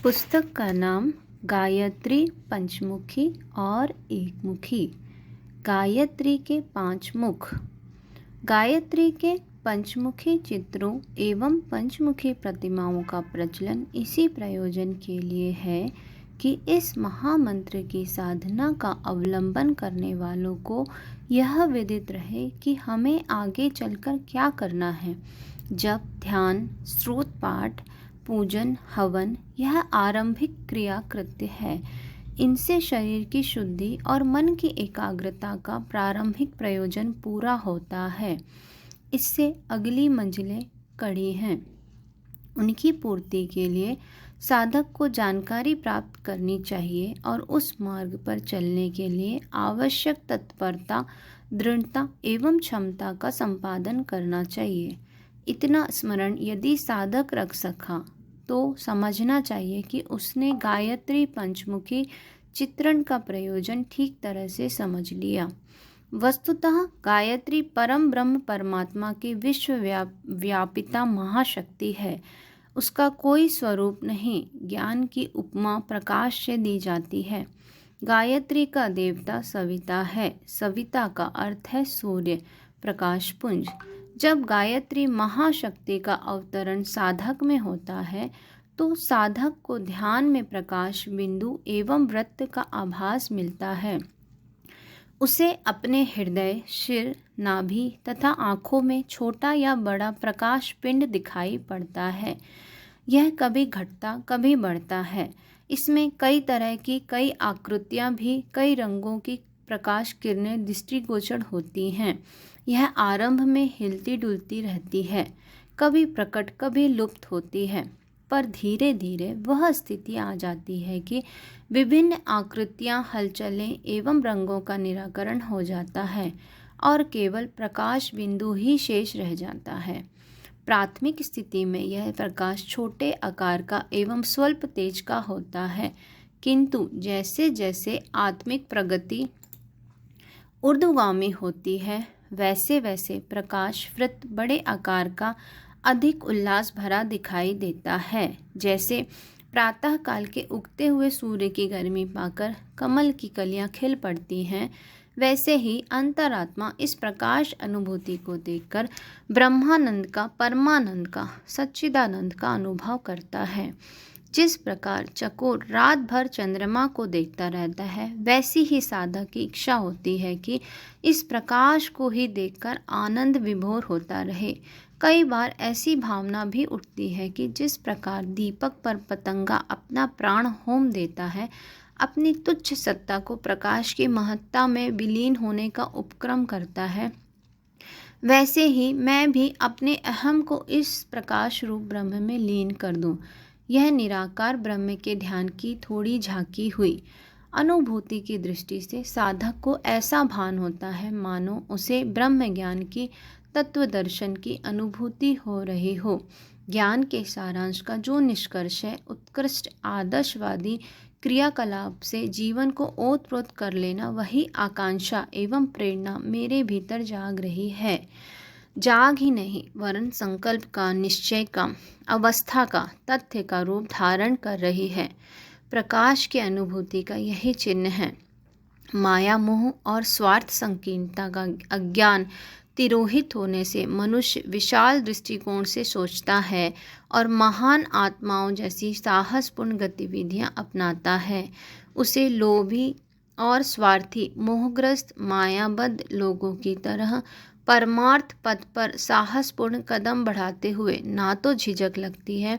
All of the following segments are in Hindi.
पुस्तक का नाम गायत्री पंचमुखी और एकमुखी। गायत्री के 5 मुख। गायत्री के पंचमुखी चित्रों एवं पंचमुखी प्रतिमाओं का प्रचलन इसी प्रयोजन के लिए है कि इस महामंत्र की साधना का अवलंबन करने वालों को यह विदित रहे कि हमें आगे चलकर क्या करना है। जप, ध्यान, स्तोत्र पाठ, पूजन, हवन यह आरंभिक क्रिया कृत्य है। इनसे शरीर की शुद्धि और मन की एकाग्रता का प्रारंभिक प्रयोजन पूरा होता है। इससे अगली मंजिलें कड़ी हैं। उनकी पूर्ति के लिए साधक को जानकारी प्राप्त करनी चाहिए और उस मार्ग पर चलने के लिए आवश्यक तत्परता, दृढ़ता एवं क्षमता का संपादन करना चाहिए। इतना स्मरण यदि साधक रख सका तो समझना चाहिए कि उसने गायत्री पंचमुखी चित्रण का प्रयोजन ठीक तरह से समझ लिया। वस्तुतः गायत्री परम ब्रह्म परमात्मा की विश्वव्यापिता महाशक्ति है। उसका कोई स्वरूप नहीं। ज्ञान की उपमा प्रकाश से दी जाती है। गायत्री का देवता सविता है। सविता का अर्थ है सूर्य, प्रकाश पुंज। जब गायत्री महाशक्ति का अवतरण साधक में होता है तो साधक को ध्यान में प्रकाश बिंदु एवं वृत्त का आभास मिलता है। उसे अपने हृदय, सिर, नाभि तथा आँखों में छोटा या बड़ा प्रकाश पिंड दिखाई पड़ता है। यह कभी घटता कभी बढ़ता है। इसमें कई तरह की कई आकृतियाँ भी, कई रंगों की प्रकाश किरणें दृष्टिगोचर होती हैं। यह आरंभ में हिलती डुलती रहती है, कभी प्रकट कभी लुप्त होती है, पर धीरे धीरे वह स्थिति आ जाती है कि विभिन्न आकृतियाँ, हलचलें एवं रंगों का निराकरण हो जाता है और केवल प्रकाश बिंदु ही शेष रह जाता है। प्राथमिक स्थिति में यह प्रकाश छोटे आकार का एवं स्वल्प तेज का होता है, किंतु जैसे जैसे आत्मिक प्रगति ऊर्ध्वगामी होती है वैसे वैसे प्रकाश वृत्त बड़े आकार का, अधिक उल्लास भरा दिखाई देता है। जैसे प्रातः काल के उगते हुए सूर्य की गर्मी पाकर कमल की कलियां खिल पड़ती हैं, वैसे ही अंतरात्मा इस प्रकाश अनुभूति को देखकर ब्रह्मानंद का, परमानंद का, सच्चिदानंद का अनुभव करता है। जिस प्रकार चकोर रात भर चंद्रमा को देखता रहता है, वैसी ही साधक की इच्छा होती है कि इस प्रकाश को ही देखकर आनंद विभोर होता रहे। कई बार ऐसी भावना भी उठती है कि जिस प्रकार दीपक पर पतंगा अपना प्राण होम देता है, अपनी तुच्छ सत्ता को प्रकाश की महत्ता में विलीन होने का उपक्रम करता है, वैसे ही मैं भी अपने अहम को इस प्रकाश रूप ब्रह्म में लीन कर दूं। यह निराकार ब्रह्म के ध्यान की थोड़ी झांकी हुई अनुभूति की दृष्टि से साधक को ऐसा भान होता है मानो उसे ब्रह्म ज्ञान की तत्व दर्शन की अनुभूति हो रही हो। ज्ञान के सारांश का जो निष्कर्ष है, उत्कृष्ट आदर्शवादी क्रियाकलाप से जीवन को ओतप्रोत कर लेना, वही आकांक्षा एवं प्रेरणा मेरे भीतर जाग रही है। जाग ही नहीं वरन संकल्प का, निश्चय का, अवस्था का, तथ्य का रूप धारण कर रही है। प्रकाश की अनुभूति का यही चिन्ह है। माया, मोह और स्वार्थ संकीर्णता का अज्ञान तिरोहित होने से मनुष्य विशाल दृष्टिकोण से सोचता है और महान आत्माओं जैसी साहसपूर्ण गतिविधियां अपनाता है। उसे लोभी और स्वार्थी, मोहग्रस्त, मायाबद्ध लोगों की तरह परमार्थ पथ पर साहसपूर्ण कदम बढ़ाते हुए ना तो झिझक लगती है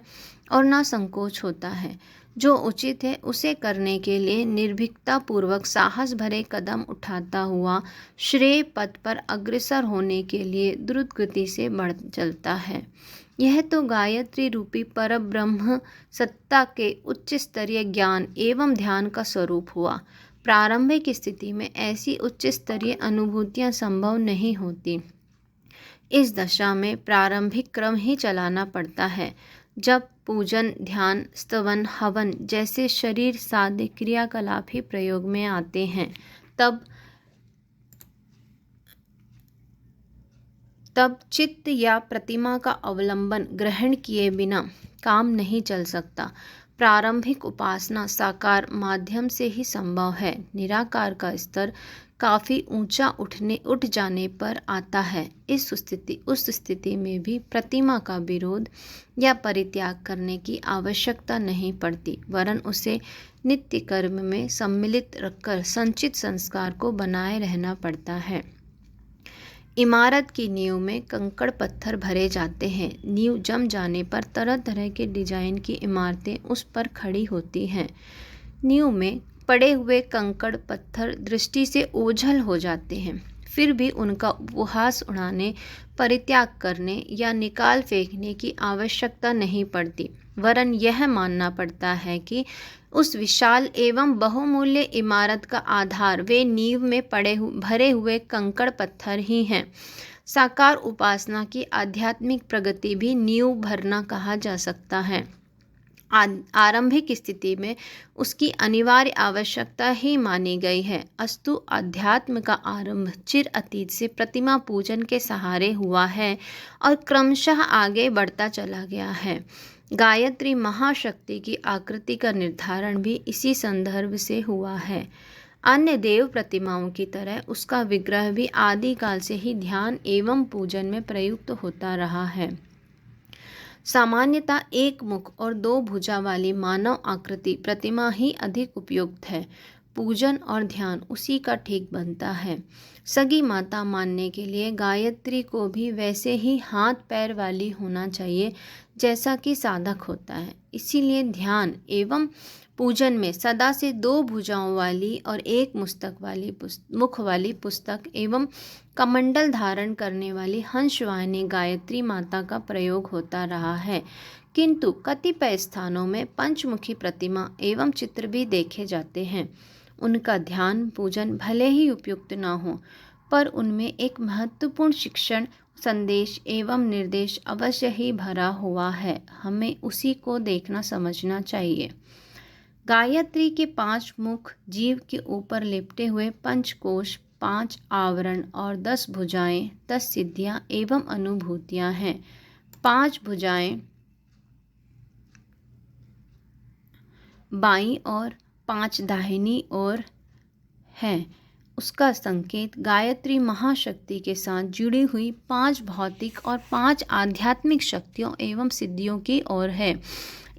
और ना संकोच होता है। जो उचित है उसे करने के लिए निर्भीकता पूर्वक साहस भरे कदम उठाता हुआ श्रेय पथ पर अग्रसर होने के लिए द्रुत गति से बढ़ चलता है। यह तो गायत्री रूपी परब्रह्म सत्ता के उच्च स्तरीय ज्ञान एवं ध्यान का स्वरूप हुआ। प्रारंभिक स्थिति में ऐसी उच्च स्तरीय अनुभूतियां संभव नहीं होती। इस दशा में प्रारंभिक क्रम ही चलाना पड़ता है। जब पूजन, ध्यान, स्तवन, हवन जैसे शरीर साध्य क्रियाकलाप ही प्रयोग में आते हैं, तब चित्त या प्रतिमा का अवलंबन ग्रहण किए बिना काम नहीं चल सकता। प्रारंभिक उपासना साकार माध्यम से ही संभव है। निराकार का स्तर काफ़ी ऊंचा उठ जाने पर आता है। उस स्थिति में भी प्रतिमा का विरोध या परित्याग करने की आवश्यकता नहीं पड़ती, वरन उसे नित्य कर्म में सम्मिलित रखकर संचित संस्कार को बनाए रहना पड़ता है। इमारत की नींव में कंकड़ पत्थर भरे जाते हैं। नींव जम जाने पर तरह तरह के डिजाइन की इमारतें उस पर खड़ी होती हैं। नींव में पड़े हुए कंकड़ पत्थर दृष्टि से ओझल हो जाते हैं, फिर भी उनका उपहास उड़ाने, परित्याग करने या निकाल फेंकने की आवश्यकता नहीं पड़ती, वरन यह मानना पड़ता है कि उस विशाल एवं बहुमूल्य इमारत का आधार वे नींव में भरे हुए कंकड़ पत्थर ही हैं। साकार उपासना की आध्यात्मिक प्रगति भी नींव भरना कहा जा सकता है। आरंभिक स्थिति में उसकी अनिवार्य आवश्यकता ही मानी गई है। अस्तु अध्यात्म का आरंभ चिर अतीत से प्रतिमा पूजन के सहारे हुआ है और क्रमशः आगे बढ़ता चला गया है। गायत्री महाशक्ति की आकृति का निर्धारण भी इसी संदर्भ से हुआ है। अन्य देव प्रतिमाओं की तरह उसका विग्रह भी आदिकाल से ही ध्यान एवं पूजन में प्रयुक्त होता रहा है। सामान्यतः एक मुख और दो भुजा वाली मानव आकृति प्रतिमा ही अधिक उपयुक्त है। पूजन और ध्यान उसी का ठीक बनता है। सगी माता मानने के लिए गायत्री को भी वैसे ही हाथ पैर वाली होना चाहिए जैसा कि साधक होता है। इसीलिए ध्यान एवं पूजन में सदा से दो भुजाओं वाली और एक मुख वाली पुस्तक एवं कमंडल धारण करने वाली हंसवाहिनी गायत्री माता का प्रयोग होता रहा है, किंतु कतिपय स्थानों में पंचमुखी प्रतिमा एवं चित्र भी देखे जाते हैं। उनका ध्यान पूजन भले ही उपयुक्त न हो, पर उनमें एक महत्वपूर्ण शिक्षण संदेश एवं निर्देश अवश्य ही भरा हुआ है। हमें उसी को देखना समझना चाहिए। गायत्री के 5 मुख, जीव के ऊपर लिपटे हुए पंचकोश, 5 आवरण और 10 भुजाएं, 10 सिद्धियां एवं अनुभूतियां हैं। 5 भुजाएं बाईं और 5 दाहिनी ओर हैं। उसका संकेत गायत्री महाशक्ति के साथ जुड़ी हुई 5 भौतिक और 5 आध्यात्मिक शक्तियों एवं सिद्धियों की ओर है।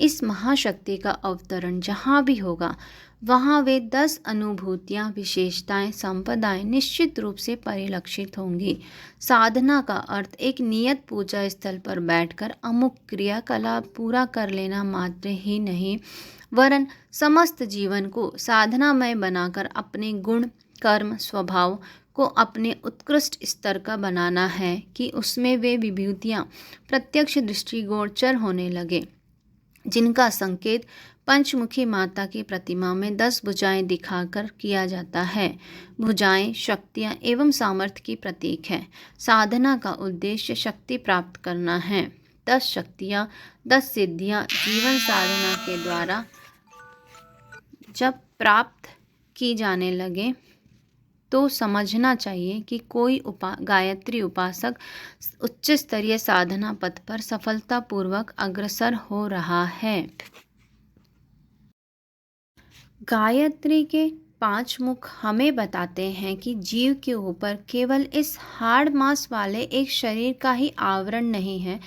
इस महाशक्ति का अवतरण जहाँ भी होगा वहाँ वे 10 अनुभूतियाँ, विशेषताएं, संपदाएं निश्चित रूप से परिलक्षित होंगी। साधना का अर्थ एक नियत पूजा स्थल पर बैठकर अमुक क्रियाकलाप पूरा कर लेना मात्र ही नहीं, वरन समस्त जीवन को साधनामय बनाकर अपने गुण, कर्म, स्वभाव को अपने उत्कृष्ट स्तर का बनाना है कि उसमें वे विभूतियाँ प्रत्यक्ष दृष्टिगोचर होने लगे, जिनका संकेत पंचमुखी माता की प्रतिमा में 10 भुजाएं दिखाकर किया जाता है। भुजाएं शक्तियां एवं सामर्थ्य की प्रतीक है। साधना का उद्देश्य शक्ति प्राप्त करना है। 10 शक्तियां, 10 सिद्धियां जीवन साधना के द्वारा जब प्राप्त की जाने लगे तो समझना चाहिए कि कोई गायत्री उपासक उच्च स्तरीय साधना पथ पर सफलतापूर्वक अग्रसर हो रहा है। गायत्री के 5 मुख हमें बताते हैं कि जीव के ऊपर केवल इस हाड़ मांस वाले एक शरीर का ही आवरण नहीं है,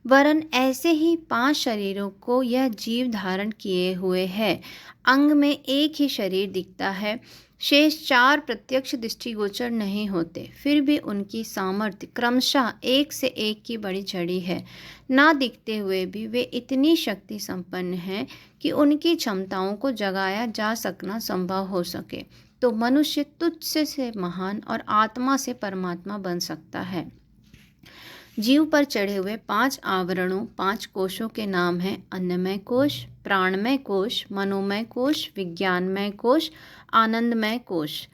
वरन ऐसे ही 5 शरीरों को यह जीव धारण किए हुए है। अंग में एक ही शरीर दिखता है, शेष 4 प्रत्यक्ष दृष्टिगोचर नहीं होते, फिर भी उनकी सामर्थ्य क्रमशः एक से एक की बढ़ी चढ़ी है। ना दिखते हुए भी वे इतनी शक्ति संपन्न हैं कि उनकी क्षमताओं को जगाया जा सकना संभव हो सके तो मनुष्य तुच्छ से महान और आत्मा से परमात्मा बन सकता है। जीव पर चढ़े हुए 5 आवरणों, 5 कोशों के नाम हैं अन्नमय कोश, प्राणमय कोश, मनोमय कोश, विज्ञानमय कोश, आनंदमय कोश।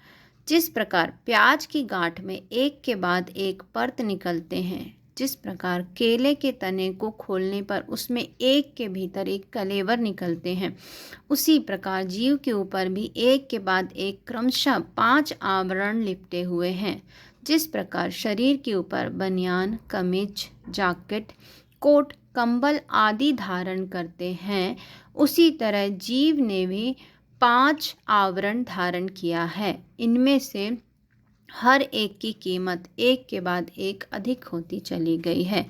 जिस प्रकार प्याज की गांठ में एक के बाद एक परत निकलते हैं, जिस प्रकार केले के तने को खोलने पर उसमें एक के भीतर एक कलेवर निकलते हैं, उसी प्रकार जीव के ऊपर भी एक के बाद एक क्रमशः 5 आवरण लिपटे हुए हैं। जिस प्रकार शरीर के ऊपर बनियान, कमीज, जैकेट, कोट, कंबल आदि धारण करते हैं, उसी तरह जीव ने भी 5 आवरण धारण किया है। इनमें से हर एक की कीमत एक के बाद एक अधिक होती चली गई है।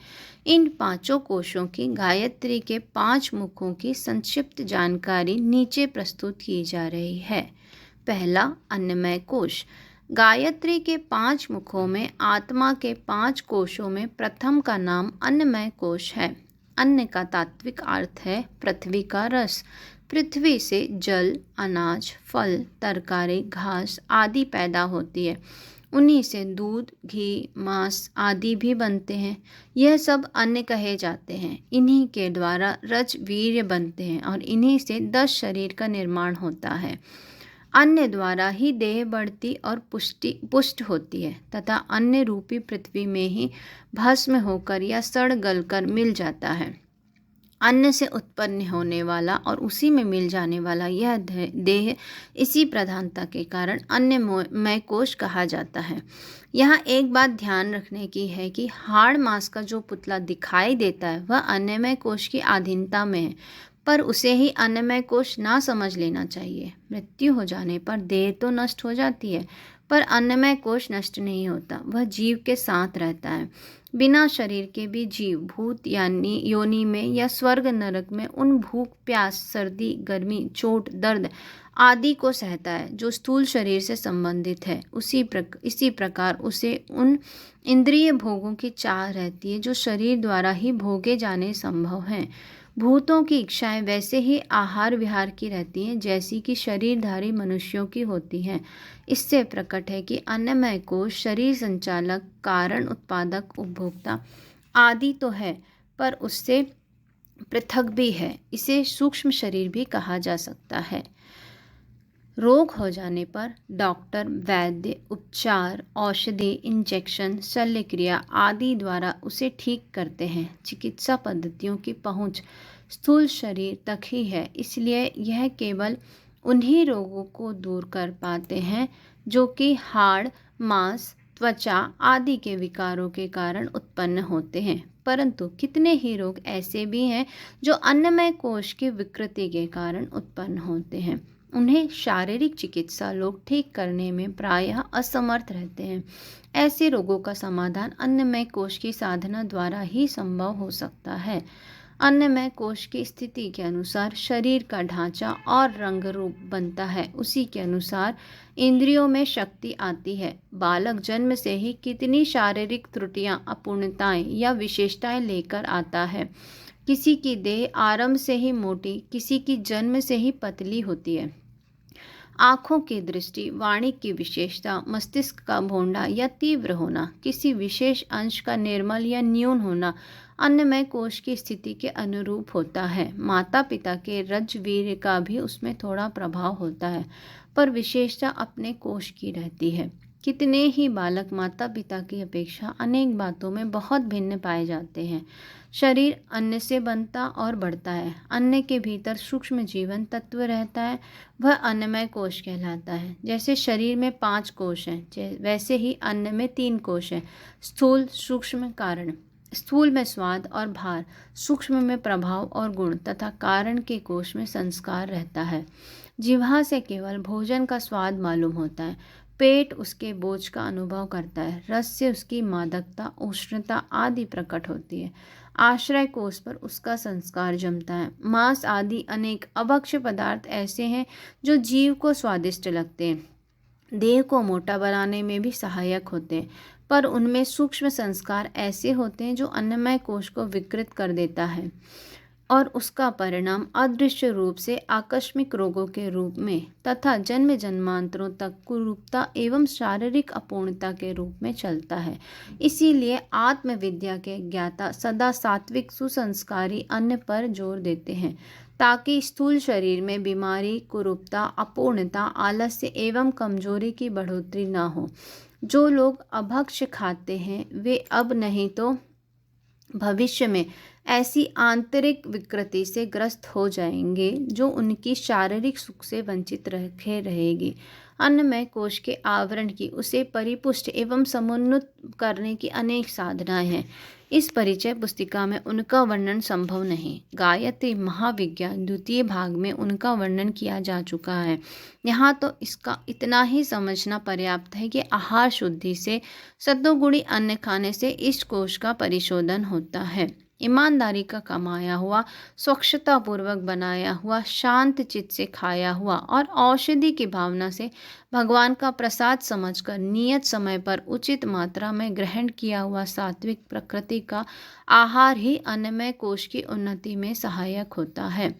इन पांचों कोशों की गायत्री के 5 मुखों की संक्षिप्त जानकारी नीचे प्रस्तुत की जा रही है। पहला, अन्नमय कोश। गायत्री के 5 मुखों में आत्मा के 5 कोशों में प्रथम का नाम अन्नमय कोश है। अन्न का तात्विक अर्थ है पृथ्वी का रस। पृथ्वी से जल, अनाज, फल, तरकारी, घास आदि पैदा होती है। उन्हीं से दूध, घी, मांस आदि भी बनते हैं। यह सब अन्न कहे जाते हैं। इन्हीं के द्वारा रज वीर्य बनते हैं और इन्हीं से 10 शरीर का निर्माण होता है। अन्न द्वारा ही देह बढ़ती और पुष्ट होती है तथा अन्न रूपी पृथ्वी में ही भस्म होकर या सड़ गलकर मिल जाता है। अन्न से उत्पन्न होने वाला और उसी में मिल जाने वाला यह देह इसी प्रधानता के कारण अन्नमय कोश कहा जाता है। यहाँ एक बात ध्यान रखने की है कि हाड़ मांस का जो पुतला दिखाई देता है वह अन्नमय कोश की अधीनता में है, पर उसे ही अन्नमय कोश ना समझ लेना चाहिए। मृत्यु हो जाने पर देह तो नष्ट हो जाती है, पर अन्नमय कोश नष्ट नहीं होता, वह जीव के साथ रहता है। बिना शरीर के भी जीव भूत यानी योनि में या स्वर्ग नरक में उन भूख, प्यास, सर्दी, गर्मी, चोट, दर्द आदि को सहता है जो स्थूल शरीर से संबंधित है। इसी प्रकार उसे उन इंद्रिय भोगों की चाह रहती है जो शरीर द्वारा ही भोगे जाने संभव हैं। भूतों की इच्छाएं वैसे ही आहार विहार की रहती हैं जैसी कि शरीरधारी मनुष्यों की होती हैं। इससे प्रकट है कि अन्नमय कोश शरीर संचालक, कारण उत्पादक, उपभोक्ता आदि तो है, पर उससे पृथक भी है। इसे सूक्ष्म शरीर भी कहा जा सकता है। रोग हो जाने पर डॉक्टर, वैद्य, उपचार, औषधि, इंजेक्शन, शल्य क्रिया आदि द्वारा उसे ठीक करते हैं। चिकित्सा पद्धतियों की पहुंच स्थूल शरीर तक ही है, इसलिए यह केवल उन्हीं रोगों को दूर कर पाते हैं जो कि हाड़, मांस, त्वचा आदि के विकारों के कारण उत्पन्न होते हैं। परंतु कितने ही रोग ऐसे भी हैं जो अन्नमय कोश की विकृति के कारण उत्पन्न होते हैं। उन्हें शारीरिक चिकित्सा लोग ठीक करने में प्रायः असमर्थ रहते हैं। ऐसे रोगों का समाधान अन्नमय कोश की साधना द्वारा ही संभव हो सकता है। अन्नमय कोश की स्थिति के अनुसार शरीर का ढांचा और रंग रूप बनता है, उसी के अनुसार इंद्रियों में शक्ति आती है। बालक जन्म से ही कितनी शारीरिक त्रुटियां, अपूर्णताएं या विशेषताएं लेकर आता है। किसी की देह आरंभ से ही मोटी, किसी की जन्म से ही पतली होती है। आँखों की दृष्टि, वाणी की विशेषता, मस्तिष्क का भोंडा या तीव्र होना, किसी विशेष अंश का निर्मल या न्यून होना अन्नमय कोश की स्थिति के अनुरूप होता है। माता पिता के रजवीर्य का भी उसमें थोड़ा प्रभाव होता है, पर विशेषता अपने कोश की रहती है। कितने ही बालक माता पिता की अपेक्षा अनेक बातों में बहुत भिन्न पाए जाते हैं। शरीर अन्न से बनता और बढ़ता है। अन्न के भीतर सूक्ष्म जीवन तत्व रहता है, वह अन्नमय कोश कहलाता है। जैसे शरीर में 5 कोश हैं, वैसे ही अन्न में 3 कोश हैं, स्थूल, सूक्ष्म, कारण। स्थूल में स्वाद और भार, सूक्ष्म में प्रभाव और गुण तथा कारण के कोश में संस्कार रहता है। जिह्वा से केवल भोजन का स्वाद मालूम होता है, पेट उसके बोझ का अनुभव करता है, रस से उसकी मादकता, उष्णता आदि प्रकट होती है। आश्रय कोश पर उसका संस्कार जमता है। मांस आदि अनेक अभक्ष्य पदार्थ ऐसे हैं जो जीव को स्वादिष्ट लगते हैं, देह को मोटा बनाने में भी सहायक होते हैं, पर उनमें सूक्ष्म संस्कार ऐसे होते हैं जो अन्नमय कोश को विकृत कर देता है और उसका परिणाम अदृश्य रूप से आकस्मिक रोगों के रूप में तथा जन्म जन्मांतरों तक कुरूपता एवं शारीरिक अपूर्णता के रूप में चलता है। इसीलिए आत्मविद्या के ज्ञाता सदा सात्विक सुसंस्कारी अन्न पर जोर देते हैं, ताकि स्थूल शरीर में बीमारी, कुरूपता, अपूर्णता, आलस्य एवं कमजोरी की बढ़ोतरी न हो। जो लोग अभक्ष्य खाते हैं वे अब नहीं तो भविष्य में ऐसी आंतरिक विकृति से ग्रस्त हो जाएंगे जो उनकी शारीरिक सुख से वंचित रखे रहेगी। अन्नमय कोश के आवरण की उसे परिपुष्ट एवं समुन्नत करने की अनेक साधनाएं हैं। इस परिचय पुस्तिका में उनका वर्णन संभव नहीं। गायत्री महाविज्ञान द्वितीय भाग में उनका वर्णन किया जा चुका है। यहाँ तो इसका इतना ही समझना पर्याप्त है कि आहार शुद्धि से, सत्वगुणी अन्न खाने से इष्ट कोश का परिशोधन होता है। ईमानदारी का कमाया हुआ, स्वच्छता पूर्वक बनाया हुआ, शांत चित्त से खाया हुआ और औषधि की भावना से भगवान का प्रसाद समझकर नियत समय पर उचित मात्रा में ग्रहण किया हुआ सात्विक प्रकृति का आहार ही अन्नमय कोश की उन्नति में सहायक होता है।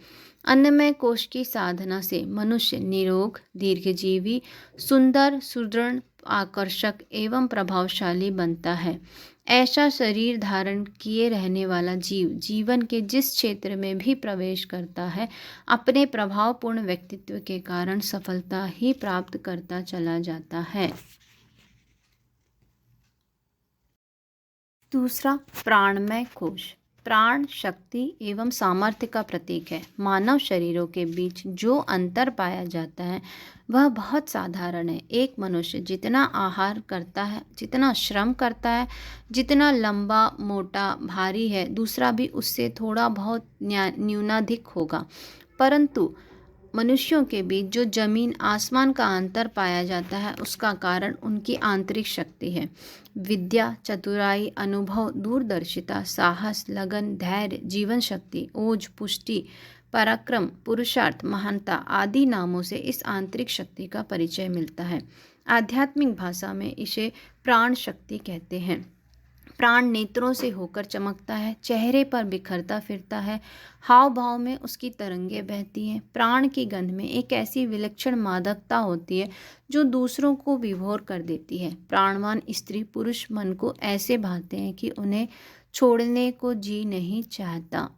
अन्नमय कोश की साधना से मनुष्य निरोग, दीर्घजीवी, सुंदर, सुदृढ़, आकर्षक एवं प्रभावशाली बनता है। ऐसा शरीर धारण किए रहने वाला जीव जीवन के जिस क्षेत्र में भी प्रवेश करता है, अपने प्रभावपूर्ण व्यक्तित्व के कारण सफलता ही प्राप्त करता चला जाता है। दूसरा, प्राणमय कोश। प्राण शक्ति एवं सामर्थ्य का प्रतीक है। मानव शरीरों के बीच जो अंतर पाया जाता है वह बहुत साधारण है। एक मनुष्य जितना आहार करता है, जितना श्रम करता है, जितना लंबा, मोटा, भारी है, दूसरा भी उससे थोड़ा बहुत न्यूनाधिक होगा। परंतु मनुष्यों के बीच जो जमीन आसमान का अंतर पाया जाता है, उसका कारण उनकी आंतरिक शक्ति है। विद्या, चतुराई, अनुभव, दूरदर्शिता, साहस, लगन, धैर्य, जीवन शक्ति, ओज, पुष्टि, पराक्रम, पुरुषार्थ, महानता आदि नामों से इस आंतरिक शक्ति का परिचय मिलता है। आध्यात्मिक भाषा में इसे प्राण शक्ति कहते हैं। प्राण नेत्रों से होकर चमकता है, चेहरे पर बिखरता फिरता है, हाव भाव में उसकी तरंगें बहती हैं। प्राण की गंध में एक ऐसी विलक्षण मादकता होती है जो दूसरों को विभोर कर देती है। प्राणवान स्त्री पुरुष मन को ऐसे भाते हैं कि उन्हें छोड़ने को जी नहीं चाहता।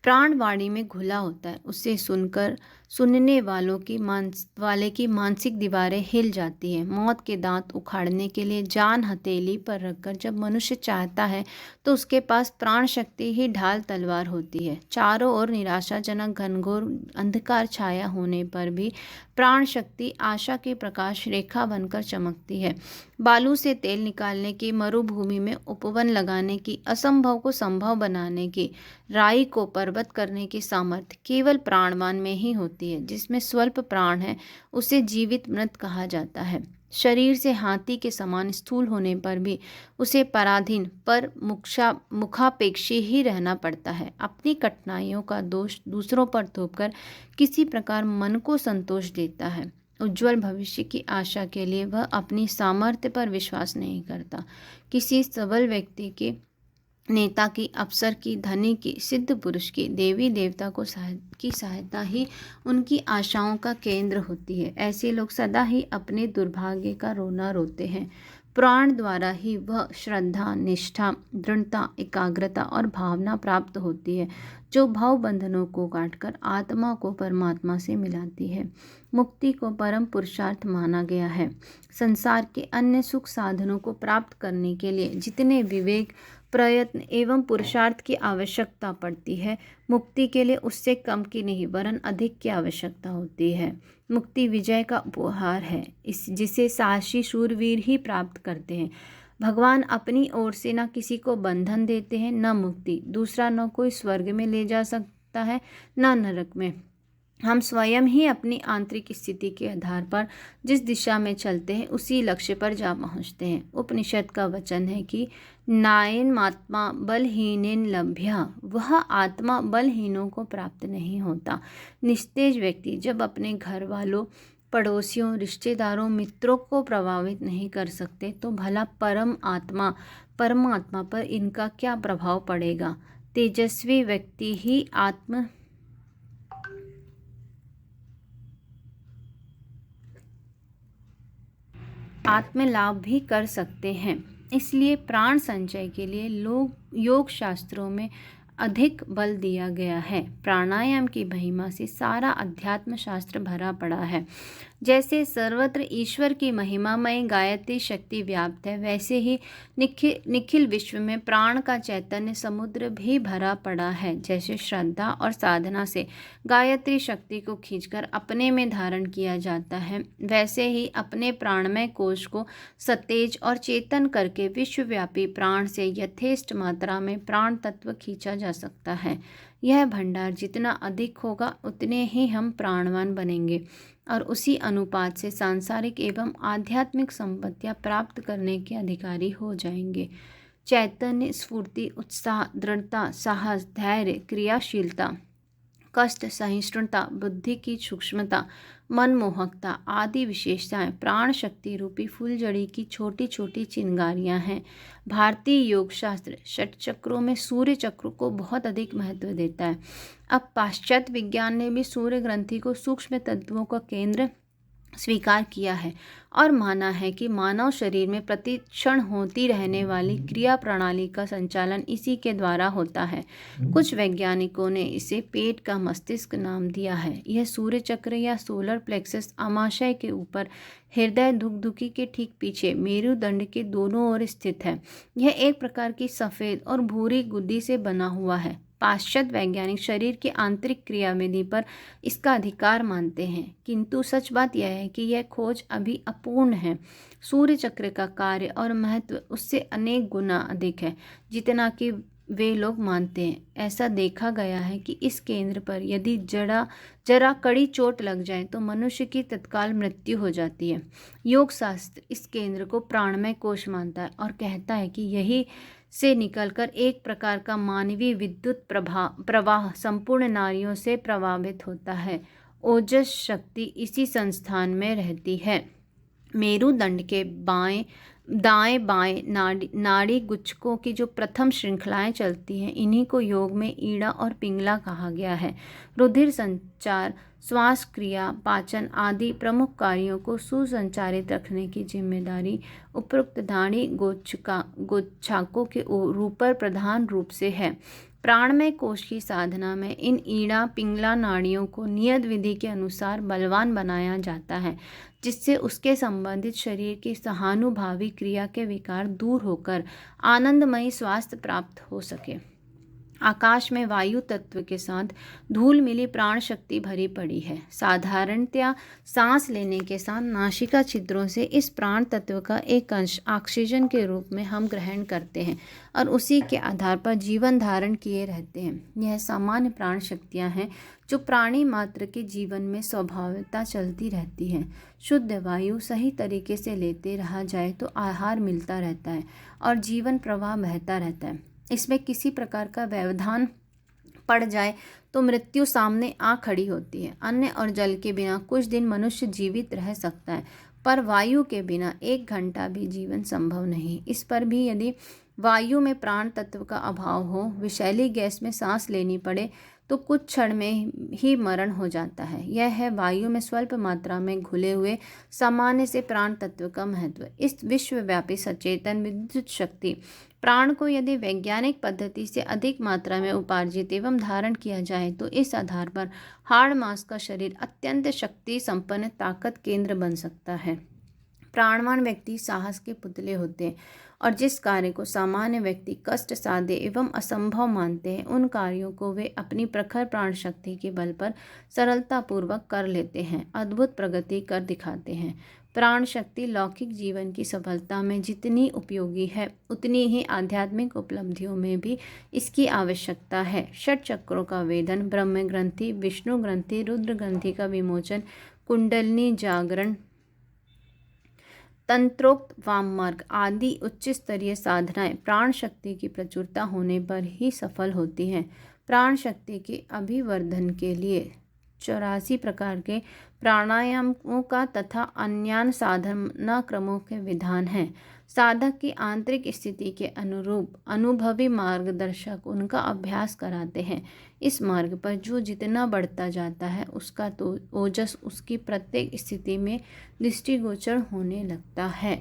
प्राण वाणी में घुला होता है, उसे सुनकर सुनने वाले की मानसिक दीवारें हिल जाती है। मौत के दांत उखाड़ने के लिए जान हथेली पर रखकर जब मनुष्य चाहता है तो उसके पास प्राण शक्ति ही ढाल तलवार होती है। चारों ओर निराशाजनक घनघोर अंधकार छाया होने पर भी प्राण शक्ति आशा की प्रकाश रेखा बनकर चमकती है। बालू से तेल निकालने की, मरुभूमि में उपवन लगाने की, असंभव को संभव बनाने की, राई को पर्वत करने की सामर्थ्य केवल प्राणवान में ही होती है। जिसमें स्वल्प प्राण है उसे जीवित मृत कहा जाता है। शरीर से हाथी के समान स्थूल होने पर भी उसे पराधीन पर मुखापेक्षी ही रहना पड़ता है। अपनी कठिनाइयों का दोष दूसरों पर थोपकर किसी प्रकार मन को संतोष देता है। उज्जवल भविष्य की आशा के लिए वह अपनी सामर्थ्य पर विश्वास नहीं करता। किसी सबल व्यक्ति के, नेता की, अफसर की, धनी की, सिद्ध पुरुष की, देवी देवता की सहायता ही उनकी आशाओं का केंद्र होती है। ऐसे लोग सदा ही अपने दुर्भाग्य का रोना रोते हैं। प्राण द्वारा ही वह श्रद्धा, निष्ठा, दृढ़ता, एकाग्रता और भावना प्राप्त होती है जो भाव बंधनों को काटकर आत्मा को परमात्मा से मिलाती है। मुक्ति को परम पुरुषार्थ माना गया है। संसार के अन्य सुख साधनों को प्राप्त करने के लिए जितने विवेक, प्रयत्न एवं पुरुषार्थ की आवश्यकता पड़ती है, मुक्ति के लिए उससे कम की नहीं वरन अधिक की आवश्यकता होती है। मुक्ति विजय का उपहार है, जिसे साहसी शूरवीर ही प्राप्त करते हैं। भगवान अपनी ओर से न किसी को बंधन देते हैं, न मुक्ति। दूसरा न कोई स्वर्ग में ले जा सकता है, न नरक में। हम स्वयं ही अपनी आंतरिक स्थिति के आधार पर जिस दिशा में चलते हैं उसी लक्ष्य पर जा पहुंचते हैं। उपनिषद का वचन है कि नायन आत्मा बलहीनेन लभ्या, वह आत्मा बलहीनों को प्राप्त नहीं होता। निस्तेज व्यक्ति जब अपने घर वालों, पड़ोसियों, रिश्तेदारों, मित्रों को प्रभावित नहीं कर सकते तो भला परमात्मा पर इनका क्या प्रभाव पड़ेगा। तेजस्वी व्यक्ति ही आत्मलाभ भी कर सकते हैं। इसलिए प्राण संचय के लिए योग शास्त्रों में अधिक बल दिया गया है। प्राणायाम की महिमा से सारा अध्यात्म शास्त्र भरा पड़ा है। जैसे सर्वत्र ईश्वर की महिमामय गायत्री शक्ति व्याप्त है, वैसे ही निखिल विश्व में प्राण का चैतन्य समुद्र भी भरा पड़ा है। जैसे श्रद्धा और साधना से गायत्री शक्ति को खींचकर अपने में धारण किया जाता है, वैसे ही अपने प्राणमय कोश को सतेज और चेतन करके विश्वव्यापी प्राण से यथेष्ट मात्रा में प्राण तत्व खींचा जा सकता है। यह भंडार जितना अधिक होगा उतने ही हम प्राणवान बनेंगे और उसी अनुपात से सांसारिक एवं आध्यात्मिक संपत्तियां प्राप्त करने के अधिकारी हो जाएंगे। चैतन्य, स्फूर्ति, उत्साह, दृढ़ता, साहस, धैर्य, क्रियाशीलता, कष्ट सहिष्णुता, बुद्धि की सूक्ष्मता, मनमोहकता आदि विशेषताएं प्राण शक्ति रूपी फूलझड़ी की छोटी छोटी चिंगारियां हैं। भारतीय योग शास्त्र षट चक्रों में सूर्य चक्र को बहुत अधिक महत्व देता है। अब पाश्चात्य विज्ञान ने भी सूर्य ग्रंथि को सूक्ष्म तत्वों का केंद्र स्वीकार किया है और माना है कि मानव शरीर में प्रतिक्षण होती रहने वाली क्रिया प्रणाली का संचालन इसी के द्वारा होता है। कुछ वैज्ञानिकों ने इसे पेट का मस्तिष्क नाम दिया है। यह सूर्य चक्र या सोलर प्लेक्सस आमाशय के ऊपर हृदय धुकधुकी के ठीक पीछे मेरुदंड के दोनों ओर स्थित है। यह एक प्रकार की सफ़ेद और भूरी गुद्दी से बना हुआ है। पाश्चात्य वैज्ञानिक शरीर की आंतरिक क्रियाविधि पर इसका अधिकार मानते हैं, किंतु सच बात यह है कि यह खोज अभी अपूर्ण है। सूर्य चक्र का कार्य और महत्व उससे अनेक गुना अधिक है जितना कि वे लोग मानते हैं। ऐसा देखा गया है कि इस केंद्र पर यदि जरा कड़ी चोट लग जाए तो मनुष्य की तत्काल मृत्यु हो जाती है। योग शास्त्र इस केंद्र को प्राणमय कोश मानता है और कहता है कि यही से निकलकर एक प्रकार का मानवीय विद्युत प्रवाह संपूर्ण नाड़ियों से प्रभावित होता है। ओजस शक्ति इसी संस्थान में रहती है। मेरुदंड के दाएं बाएं नाड़ी गुच्छकों की जो प्रथम श्रृंखलाएं चलती हैं, इन्हीं को योग में ईड़ा और पिंगला कहा गया है। रुधिर संचार, श्वास क्रिया, पाचन आदि प्रमुख कार्यों को सुसंचारित रखने की जिम्मेदारी उपरोक्त नाड़ी गोच्छाकों के ऊपर प्रधान रूप से है। प्राणमय कोश की साधना में इन ईड़ा पिंगला नाड़ियों को नियत विधि के अनुसार बलवान बनाया जाता है, जिससे उसके संबंधित शरीर की सहानुभावी क्रिया के विकार दूर होकर आनंदमयी स्वास्थ्य प्राप्त हो सके। आकाश में वायु तत्व के साथ धूल मिली प्राण शक्ति भरी पड़ी है। साधारणतया सांस लेने के साथ नासिका छिद्रों से इस प्राण तत्व का एक अंश ऑक्सीजन के रूप में हम ग्रहण करते हैं और उसी के आधार पर जीवन धारण किए रहते हैं। यह सामान्य प्राण शक्तियाँ हैं जो प्राणी मात्र के जीवन में स्वभावतः चलती रहती हैं। शुद्ध वायु सही तरीके से लेते रहा जाए तो आहार मिलता रहता है और जीवन प्रवाह बहता रहता है। इसमें किसी प्रकार का व्यवधान पड़ जाए तो मृत्यु सामने आ खड़ी होती है। अन्न और जल के बिना कुछ दिन मनुष्य जीवित रह सकता है, पर वायु के बिना 1 घंटा भी जीवन संभव नहीं। इस पर भी यदि वायु में प्राण तत्व का अभाव हो, विषैली गैस में सांस लेनी पड़े तो कुछ क्षण में ही मरण हो जाता है। यह है वायु में स्वल्प मात्रा में घुले हुए सामान्य से प्राण तत्व का महत्व। इस विश्वव्यापी सचेतन विद्युत शक्ति प्राण को यदि वैज्ञानिक पद्धति से अधिक मात्रा में उपार्जित एवं धारण किया जाए तो इस आधार पर हाड़ मांस का शरीर अत्यंत शक्ति संपन्न ताकत केंद्र बन सकता है। प्राणवान व्यक्ति साहस के पुतले होते हैं और जिस कार्य को सामान्य व्यक्ति कष्ट साध्य एवं असंभव मानते हैं, उन कार्यों को वे अपनी प्रखर प्राण शक्ति के बल पर सरलतापूर्वक कर लेते हैं, अद्भुत प्रगति कर दिखाते हैं। प्राण शक्ति लौकिक जीवन की सफलता में जितनी उपयोगी है, उतनी ही आध्यात्मिक उपलब्धियों में भी इसकी आवश्यकता है। षट चक्रों का वेदन, ब्रह्म ग्रंथि, विष्णु ग्रंथि, रुद्र ग्रंथि का विमोचन, कुंडलिनी जागरण, तंत्रोक्त वाम मार्ग आदि उच्च स्तरीय साधनाएं प्राण शक्ति की प्रचुरता होने पर ही सफल होती हैं। प्राण शक्ति के अभिवर्धन के लिए 84 प्रकार के प्राणायामों का तथा अन्य साधना क्रमों के विधान हैं। साधक की आंतरिक स्थिति के अनुरूप अनुभवी मार्गदर्शक उनका अभ्यास कराते हैं। इस मार्ग पर जो जितना बढ़ता जाता है, उसका तो ओजस उसकी प्रत्येक स्थिति में दृष्टिगोचर होने लगता है।